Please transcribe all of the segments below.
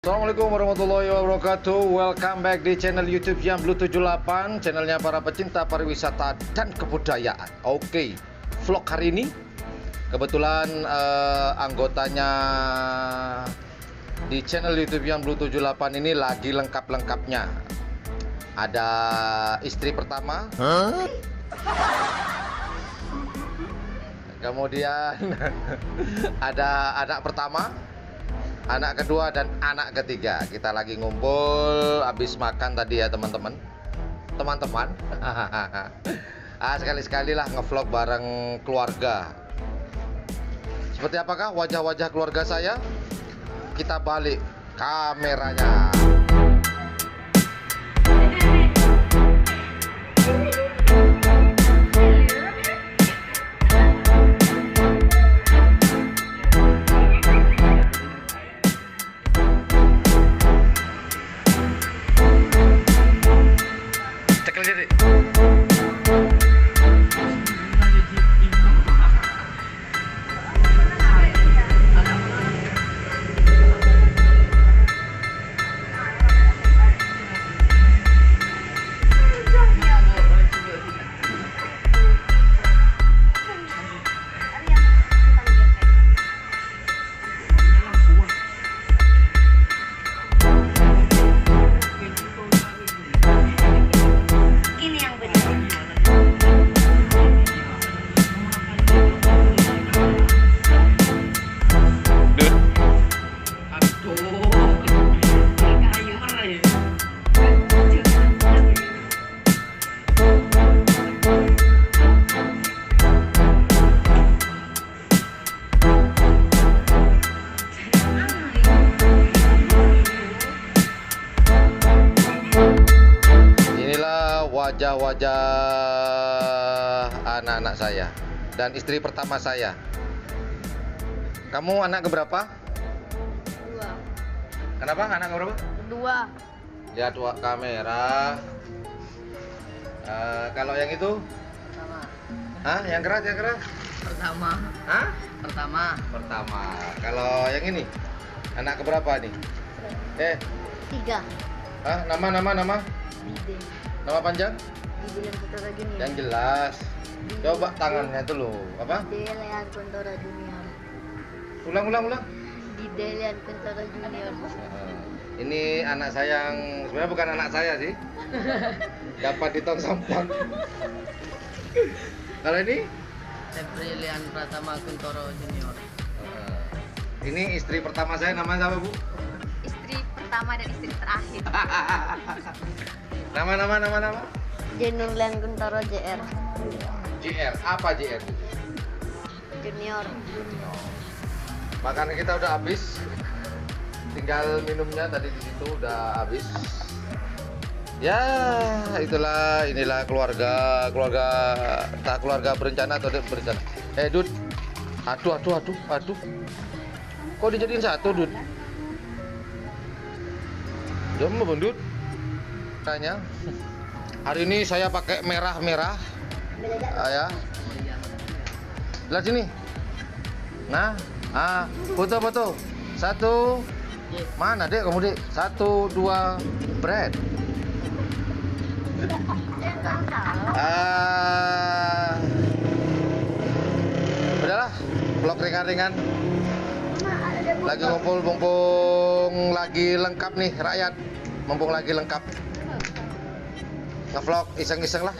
Assalamualaikum warahmatullahi wabarakatuh. Welcome back di channel YouTube yang Blue 78, channelnya para pecinta pariwisata dan kebudayaan. Oke, vlog hari ini kebetulan anggotanya di channel YouTube yang Blue 78 ini lagi lengkap-lengkapnya. Ada istri pertama, kemudian ada anak pertama, anak kedua, dan anak ketiga. Kita lagi ngumpul habis makan tadi ya teman-teman. Sekali-sekali lah ngevlog bareng keluarga. Seperti apakah wajah-wajah keluarga saya? Kita balik kameranya. Wajah-wajah anak-anak saya dan istri pertama saya. Kamu anak keberapa? Dua. Kenapa anak keberapa? Dua. Ya, dua kamera. Kalau yang itu? Pertama. Hah? Yang keras, yang keras? Pertama. Hah? Pertama. Pertama. Kalau yang ini? Anak keberapa nih? Tiga. Hah? Nama? Dide. Nama panjang? Dide Leon Kuntoro Junior. Yang jelas. Coba tangannya tuh loh. Apa? Dide Leon Kuntoro Junior. Ulang. Dide Leon Kuntoro Junior. Ini anak saya yang sebenarnya bukan anak saya sih. Dapat di tong sampah. Kalau ini? Febrilian Pratama Kuntoro Junior. Ini istri pertama saya, namanya siapa, Bu? Istri pertama dan istri terakhir. Nama. Jenur Leon Kuntoro JR. JR. Apa JR? Junior. Makanan kita udah habis. Tinggal minumnya tadi di situ udah habis. Ya, inilah keluarga berencana atau tidak berencana. Dud. Aduh. Kok dijadiin satu, Dud? Jom, Dud. Tanya. Hari ini saya pakai merah. Ya. Lihat sini. Nah, foto. Satu. Mana, Dek? Kamu, Dek? 1, 2, bread. Udahlah, vlog ringan-ringan. Lagi ngumpul, mumpung lagi lengkap nih rakyat. Mumpung lagi lengkap. Ngevlog iseng-iseng lah.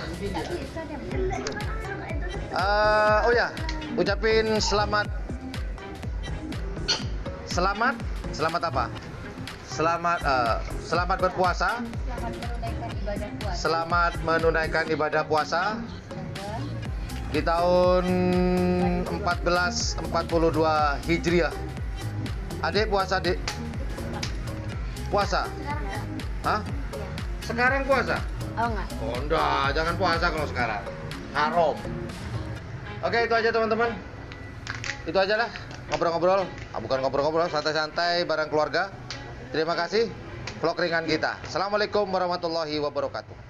Oh ya, ucapin selamat apa? Selamat berpuasa. Selamat menunaikan ibadah puasa di tahun 1442 Hijriah. Adik puasa, Adik? Puasa? Hah? Sekarang puasa? Oh enggak. Oh enggak, jangan puasa kalau sekarang. Haram. Oke, itu aja teman-teman. Itu aja lah. Ngobrol-ngobrol. Bukan ngobrol-ngobrol, santai-santai bareng keluarga. Terima kasih. Vlog ringan kita. Assalamualaikum warahmatullahi wabarakatuh.